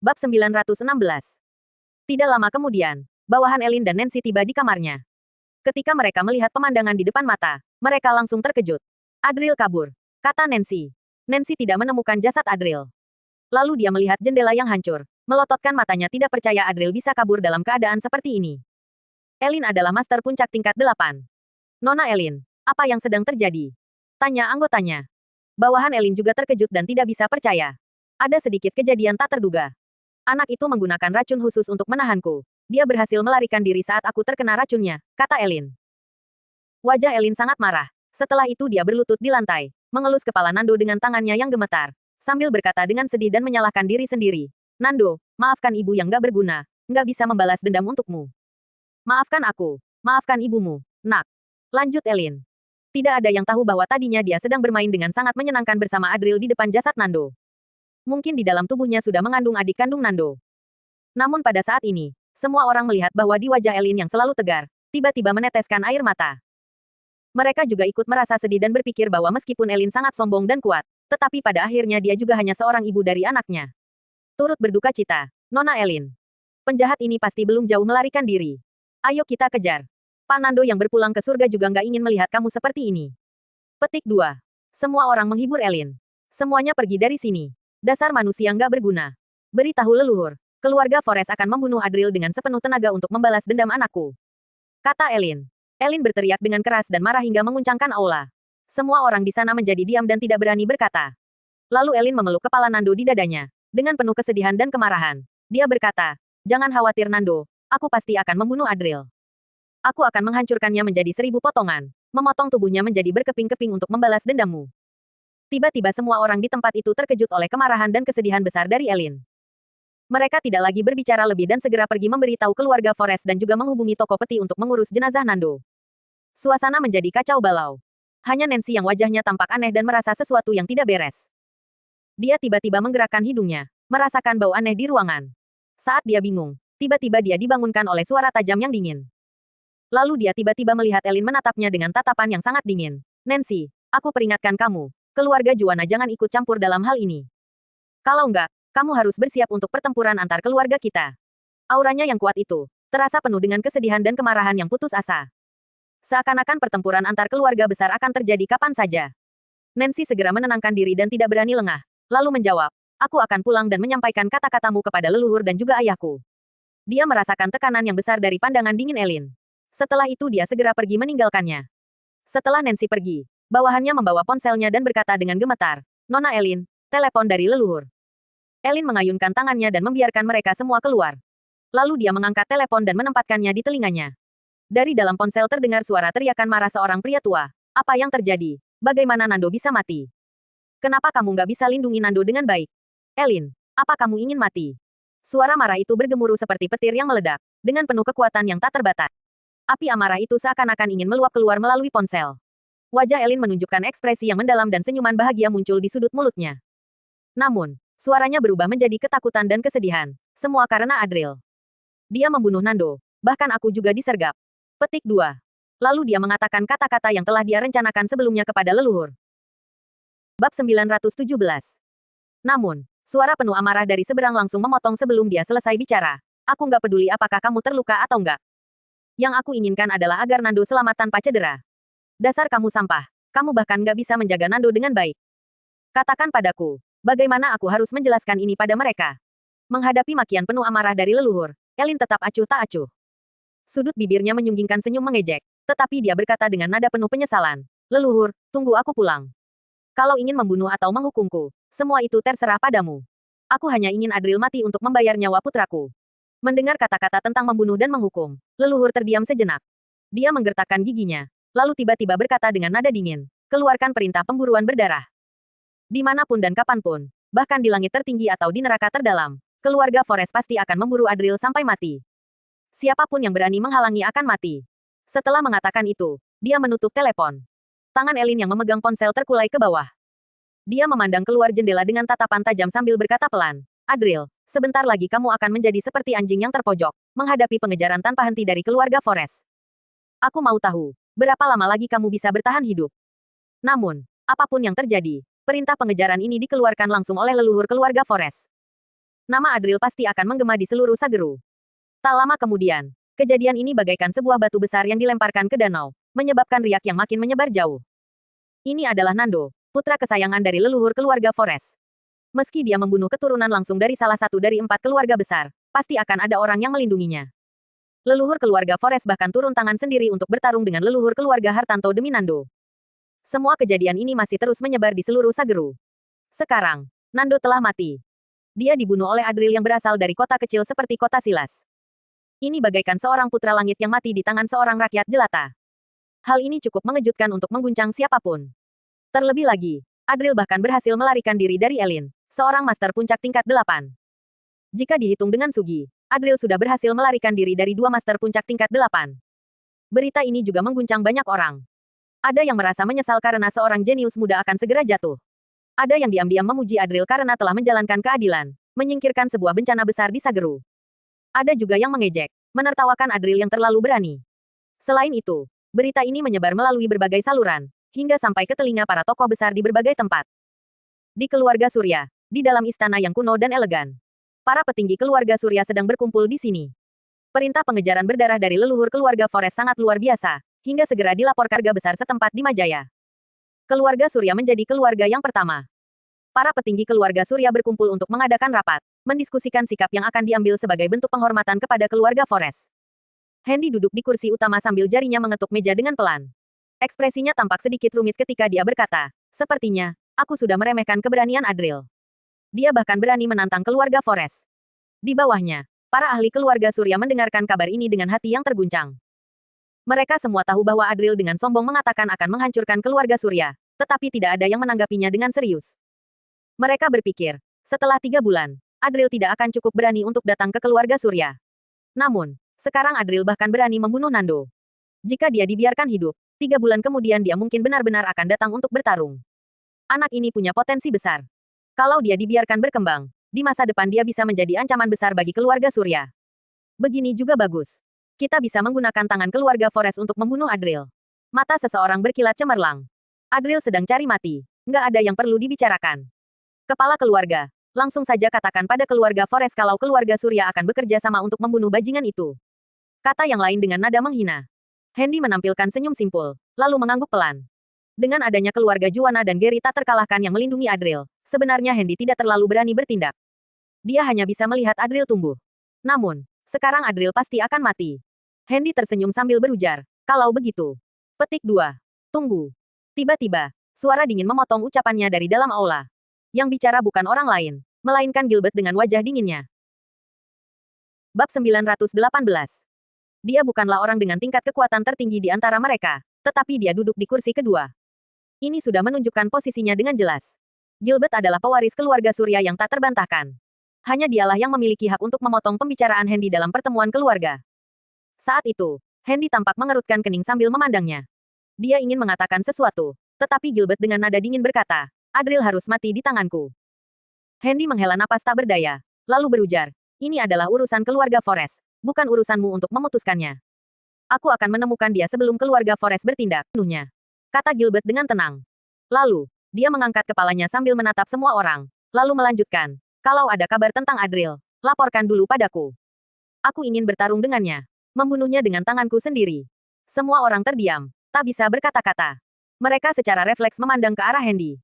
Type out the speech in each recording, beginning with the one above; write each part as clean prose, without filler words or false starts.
Bab 916. Tidak lama kemudian, bawahan Elin dan Nancy tiba di kamarnya. Ketika mereka melihat pemandangan di depan mata, mereka langsung terkejut. Adril kabur, kata Nancy. Nancy tidak menemukan jasad Adril. Lalu dia melihat jendela yang hancur, melototkan matanya tidak percaya Adril bisa kabur dalam keadaan seperti ini. Elin adalah master puncak tingkat 8. Nona Elin, apa yang sedang terjadi? Tanya anggotanya. Bawahan Elin juga terkejut dan tidak bisa percaya. Ada sedikit kejadian tak terduga. Anak itu menggunakan racun khusus untuk menahanku. Dia berhasil melarikan diri saat aku terkena racunnya, kata Elin. Wajah Elin sangat marah. Setelah itu dia berlutut di lantai, mengelus kepala Nando dengan tangannya yang gemetar, sambil berkata dengan sedih dan menyalahkan diri sendiri. Nando, maafkan ibu yang gak berguna, gak bisa membalas dendam untukmu. Maafkan aku, maafkan ibumu, nak. Lanjut Elin. Tidak ada yang tahu bahwa tadinya dia sedang bermain dengan sangat menyenangkan bersama Adril di depan jasad Nando. Mungkin di dalam tubuhnya sudah mengandung adik kandung Nando. Namun pada saat ini, semua orang melihat bahwa di wajah Elin yang selalu tegar, tiba-tiba meneteskan air mata. Mereka juga ikut merasa sedih dan berpikir bahwa meskipun Elin sangat sombong dan kuat, tetapi pada akhirnya dia juga hanya seorang ibu dari anaknya. Turut berduka cita, Nona Elin. Penjahat ini pasti belum jauh melarikan diri. Ayo kita kejar. Pak Nando yang berpulang ke surga juga nggak ingin melihat kamu seperti ini. Petik 2. Semua orang menghibur Elin. Semuanya pergi dari sini. Dasar manusia nggak berguna. Beritahu leluhur, keluarga Forest akan membunuh Adril dengan sepenuh tenaga untuk membalas dendam anakku. Kata Elin. Elin berteriak dengan keras dan marah hingga menguncangkan aula. Semua orang di sana menjadi diam dan tidak berani berkata. Lalu Elin memeluk kepala Nando di dadanya. Dengan penuh kesedihan dan kemarahan. Dia berkata, jangan khawatir Nando, aku pasti akan membunuh Adril. Aku akan menghancurkannya menjadi 1000 potongan, memotong tubuhnya menjadi berkeping-keping untuk membalas dendammu. Tiba-tiba semua orang di tempat itu terkejut oleh kemarahan dan kesedihan besar dari Elin. Mereka tidak lagi berbicara lebih dan segera pergi memberitahu keluarga Forest dan juga menghubungi toko peti untuk mengurus jenazah Nando. Suasana menjadi kacau balau. Hanya Nancy yang wajahnya tampak aneh dan merasa sesuatu yang tidak beres. Dia tiba-tiba menggerakkan hidungnya, merasakan bau aneh di ruangan. Saat dia bingung, tiba-tiba dia dibangunkan oleh suara tajam yang dingin. Lalu dia tiba-tiba melihat Elin menatapnya dengan tatapan yang sangat dingin. Nancy, aku peringatkan kamu. Keluarga Juwana jangan ikut campur dalam hal ini. Kalau enggak, kamu harus bersiap untuk pertempuran antar keluarga kita. Auranya yang kuat itu, terasa penuh dengan kesedihan dan kemarahan yang putus asa. Seakan-akan pertempuran antar keluarga besar akan terjadi kapan saja. Nancy segera menenangkan diri dan tidak berani lengah, lalu menjawab, aku akan pulang dan menyampaikan kata-katamu kepada leluhur dan juga ayahku. Dia merasakan tekanan yang besar dari pandangan dingin Elin. Setelah itu dia segera pergi meninggalkannya. Setelah Nancy pergi, bawahannya membawa ponselnya dan berkata dengan gemetar, Nona Elin, telepon dari leluhur. Elin mengayunkan tangannya dan membiarkan mereka semua keluar. Lalu dia mengangkat telepon dan menempatkannya di telinganya. Dari dalam ponsel terdengar suara teriakan marah seorang pria tua. Apa yang terjadi? Bagaimana Nando bisa mati? Kenapa kamu nggak bisa lindungi Nando dengan baik? Elin, apa kamu ingin mati? Suara marah itu bergemuruh seperti petir yang meledak, dengan penuh kekuatan yang tak terbatas. Api amarah itu seakan-akan ingin meluap keluar melalui ponsel. Wajah Elin menunjukkan ekspresi yang mendalam dan senyuman bahagia muncul di sudut mulutnya. Namun, suaranya berubah menjadi ketakutan dan kesedihan. Semua karena Adril. Dia membunuh Nando. Bahkan aku juga disergap. Petik 2. Lalu dia mengatakan kata-kata yang telah dia rencanakan sebelumnya kepada leluhur. Bab 917. Namun, suara penuh amarah dari seberang langsung memotong sebelum dia selesai bicara. Aku nggak peduli apakah kamu terluka atau enggak. Yang aku inginkan adalah agar Nando selamat tanpa cedera. Dasar kamu sampah. Kamu bahkan nggak bisa menjaga Nando dengan baik. Katakan padaku, bagaimana aku harus menjelaskan ini pada mereka? Menghadapi makian penuh amarah dari leluhur, Elin tetap acuh tak acuh. Sudut bibirnya menyunggingkan senyum mengejek, tetapi dia berkata dengan nada penuh penyesalan. Leluhur, tunggu aku pulang. Kalau ingin membunuh atau menghukumku, semua itu terserah padamu. Aku hanya ingin Adril mati untuk membayar nyawa putraku. Mendengar kata-kata tentang membunuh dan menghukum, leluhur terdiam sejenak. Dia menggertakkan giginya. Lalu tiba-tiba berkata dengan nada dingin, keluarkan perintah pemburuan berdarah. Dimanapun dan kapanpun, bahkan di langit tertinggi atau di neraka terdalam, keluarga Forest pasti akan memburu Adril sampai mati. Siapapun yang berani menghalangi akan mati. Setelah mengatakan itu, dia menutup telepon. Tangan Elin yang memegang ponsel terkulai ke bawah. Dia memandang keluar jendela dengan tatapan tajam sambil berkata pelan, Adril, sebentar lagi kamu akan menjadi seperti anjing yang terpojok, menghadapi pengejaran tanpa henti dari keluarga Forest. Aku mau tahu, berapa lama lagi kamu bisa bertahan hidup? Namun, apapun yang terjadi, perintah pengejaran ini dikeluarkan langsung oleh leluhur keluarga Forest. Nama Adril pasti akan menggema di seluruh Sageru. Tak lama kemudian, kejadian ini bagaikan sebuah batu besar yang dilemparkan ke danau, menyebabkan riak yang makin menyebar jauh. Ini adalah Nando, putra kesayangan dari leluhur keluarga Forest. Meski dia membunuh keturunan langsung dari salah satu dari 4 keluarga besar, pasti akan ada orang yang melindunginya. Leluhur keluarga Forest bahkan turun tangan sendiri untuk bertarung dengan leluhur keluarga Hartanto demi Nando. Semua kejadian ini masih terus menyebar di seluruh Sageru. Sekarang, Nando telah mati. Dia dibunuh oleh Adril yang berasal dari kota kecil seperti kota Silas. Ini bagaikan seorang putra langit yang mati di tangan seorang rakyat jelata. Hal ini cukup mengejutkan untuk mengguncang siapapun. Terlebih lagi, Adril bahkan berhasil melarikan diri dari Elin, seorang master puncak tingkat 8. Jika dihitung dengan Sugi, Adril sudah berhasil melarikan diri dari 2 master puncak tingkat 8. Berita ini juga mengguncang banyak orang. Ada yang merasa menyesal karena seorang jenius muda akan segera jatuh. Ada yang diam-diam memuji Adril karena telah menjalankan keadilan, menyingkirkan sebuah bencana besar di Sageru. Ada juga yang mengejek, menertawakan Adril yang terlalu berani. Selain itu, berita ini menyebar melalui berbagai saluran, hingga sampai ke telinga para tokoh besar di berbagai tempat. Di keluarga Surya, di dalam istana yang kuno dan elegan. Para petinggi keluarga Surya sedang berkumpul di sini. Perintah pengejaran berdarah dari leluhur keluarga Forest sangat luar biasa, hingga segera dilaporkan keluarga besar setempat di Majaya. Keluarga Surya menjadi keluarga yang pertama. Para petinggi keluarga Surya berkumpul untuk mengadakan rapat, mendiskusikan sikap yang akan diambil sebagai bentuk penghormatan kepada keluarga Forest. Hendy duduk di kursi utama sambil jarinya mengetuk meja dengan pelan. Ekspresinya tampak sedikit rumit ketika dia berkata, "Sepertinya, aku sudah meremehkan keberanian Adril. Dia bahkan berani menantang keluarga Forest." Di bawahnya, para ahli keluarga Surya mendengarkan kabar ini dengan hati yang terguncang. Mereka semua tahu bahwa Adril dengan sombong mengatakan akan menghancurkan keluarga Surya, tetapi tidak ada yang menanggapinya dengan serius. Mereka berpikir, setelah 3 bulan, Adril tidak akan cukup berani untuk datang ke keluarga Surya. Namun, sekarang Adril bahkan berani membunuh Nando. Jika dia dibiarkan hidup, 3 bulan kemudian dia mungkin benar-benar akan datang untuk bertarung. Anak ini punya potensi besar. Kalau dia dibiarkan berkembang, di masa depan dia bisa menjadi ancaman besar bagi keluarga Surya. Begini juga bagus. Kita bisa menggunakan tangan keluarga Forest untuk membunuh Adril. Mata seseorang berkilat cemerlang. Adril sedang cari mati. Nggak ada yang perlu dibicarakan. Kepala keluarga, langsung saja katakan pada keluarga Forest kalau keluarga Surya akan bekerja sama untuk membunuh bajingan itu. Kata yang lain dengan nada menghina. Hendy menampilkan senyum simpul, lalu mengangguk pelan. Dengan adanya keluarga Juwana dan Gary tak terkalahkan yang melindungi Adril, sebenarnya Hendy tidak terlalu berani bertindak. Dia hanya bisa melihat Adril tumbuh. Namun, sekarang Adril pasti akan mati. Hendy tersenyum sambil berujar, "Kalau begitu." Petik 2. Tunggu. Tiba-tiba, suara dingin memotong ucapannya dari dalam aula. Yang bicara bukan orang lain, melainkan Gilbert dengan wajah dinginnya. Bab 918. Dia bukanlah orang dengan tingkat kekuatan tertinggi di antara mereka, tetapi dia duduk di kursi kedua. Ini sudah menunjukkan posisinya dengan jelas. Gilbert adalah pewaris keluarga Surya yang tak terbantahkan. Hanya dialah yang memiliki hak untuk memotong pembicaraan Hendy dalam pertemuan keluarga. Saat itu, Hendy tampak mengerutkan kening sambil memandangnya. Dia ingin mengatakan sesuatu, tetapi Gilbert dengan nada dingin berkata, "Adril harus mati di tanganku." Hendy menghela napas tak berdaya, lalu berujar, "Ini adalah urusan keluarga Forest, bukan urusanmu untuk memutuskannya. Aku akan menemukan dia sebelum keluarga Forest bertindak penuhnya," kata Gilbert dengan tenang. Lalu, dia mengangkat kepalanya sambil menatap semua orang, lalu melanjutkan, "Kalau ada kabar tentang Adril, laporkan dulu padaku. Aku ingin bertarung dengannya, membunuhnya dengan tanganku sendiri." Semua orang terdiam, tak bisa berkata-kata. Mereka secara refleks memandang ke arah Hendy.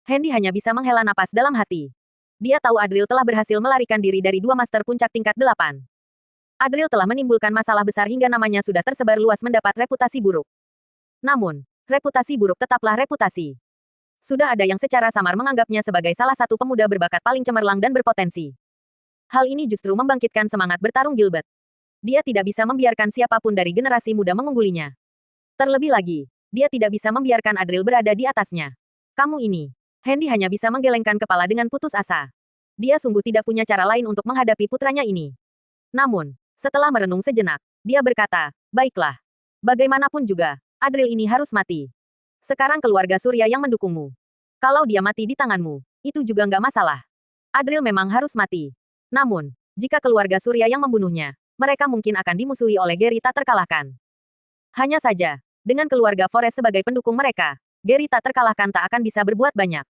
Hendy hanya bisa menghela napas dalam hati. Dia tahu Adril telah berhasil melarikan diri dari 2 master puncak tingkat 8. Adril telah menimbulkan masalah besar hingga namanya sudah tersebar luas mendapat reputasi buruk. Namun, reputasi buruk tetaplah reputasi. Sudah ada yang secara samar menganggapnya sebagai salah satu pemuda berbakat paling cemerlang dan berpotensi. Hal ini justru membangkitkan semangat bertarung Gilbert. Dia tidak bisa membiarkan siapapun dari generasi muda mengunggulinya. Terlebih lagi, dia tidak bisa membiarkan Adril berada di atasnya. Kamu ini. Hendy hanya bisa menggelengkan kepala dengan putus asa. Dia sungguh tidak punya cara lain untuk menghadapi putranya ini. Namun, setelah merenung sejenak, dia berkata, "Baiklah. Bagaimanapun juga, Adril ini harus mati. Sekarang keluarga Surya yang mendukungmu. Kalau dia mati di tanganmu, itu juga nggak masalah. Adril memang harus mati. Namun, jika keluarga Surya yang membunuhnya, mereka mungkin akan dimusuhi oleh Gary tak terkalahkan. Hanya saja, dengan keluarga Forest sebagai pendukung mereka, Gary tak terkalahkan tak akan bisa berbuat banyak.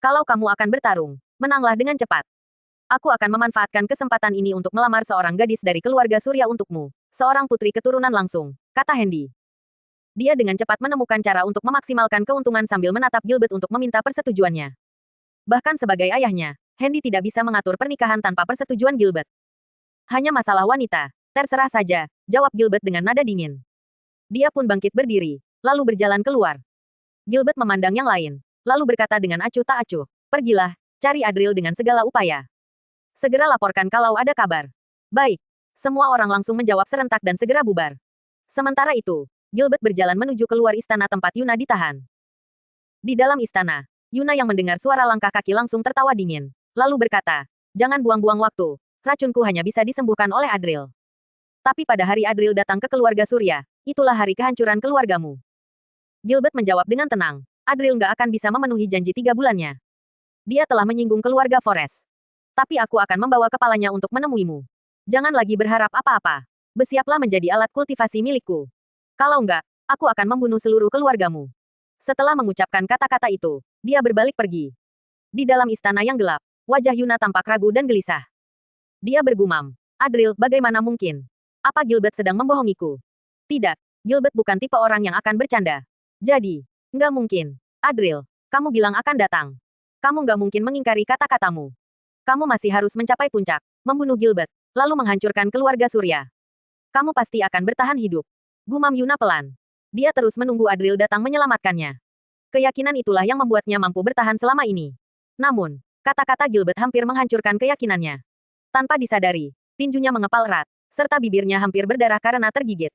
Kalau kamu akan bertarung, menanglah dengan cepat. Aku akan memanfaatkan kesempatan ini untuk melamar seorang gadis dari keluarga Surya untukmu. Seorang putri keturunan langsung, kata Hendy. Dia dengan cepat menemukan cara untuk memaksimalkan keuntungan sambil menatap Gilbert untuk meminta persetujuannya. Bahkan sebagai ayahnya, Hendy tidak bisa mengatur pernikahan tanpa persetujuan Gilbert. Hanya masalah wanita. Terserah saja, jawab Gilbert dengan nada dingin. Dia pun bangkit berdiri, lalu berjalan keluar. Gilbert memandang yang lain, lalu berkata dengan acuh tak acuh, pergilah, cari Adril dengan segala upaya. Segera laporkan kalau ada kabar. Baik. Semua orang langsung menjawab serentak dan segera bubar. Sementara itu, Gilbert berjalan menuju keluar istana tempat Yuna ditahan. Di dalam istana, Yuna yang mendengar suara langkah kaki langsung tertawa dingin, lalu berkata, jangan buang-buang waktu, racunku hanya bisa disembuhkan oleh Adril. Tapi pada hari Adril datang ke keluarga Surya, itulah hari kehancuran keluargamu. Gilbert menjawab dengan tenang, Adril nggak akan bisa memenuhi janji 3 bulannya. Dia telah menyinggung keluarga Forest. Tapi aku akan membawa kepalanya untuk menemuimu. Jangan lagi berharap apa-apa. Bersiaplah menjadi alat kultivasi milikku. Kalau enggak, aku akan membunuh seluruh keluargamu. Setelah mengucapkan kata-kata itu, dia berbalik pergi. Di dalam istana yang gelap, wajah Yuna tampak ragu dan gelisah. Dia bergumam, Adril, bagaimana mungkin? Apa Gilbert sedang membohongiku? Tidak, Gilbert bukan tipe orang yang akan bercanda. Jadi, nggak mungkin. Adril, kamu bilang akan datang. Kamu nggak mungkin mengingkari kata-katamu. Kamu masih harus mencapai puncak, membunuh Gilbert, lalu menghancurkan keluarga Surya. Kamu pasti akan bertahan hidup. Gumam Yuna pelan. Dia terus menunggu Adril datang menyelamatkannya. Keyakinan itulah yang membuatnya mampu bertahan selama ini. Namun, kata-kata Gilbert hampir menghancurkan keyakinannya. Tanpa disadari, tinjunya mengepal erat, serta bibirnya hampir berdarah karena tergigit.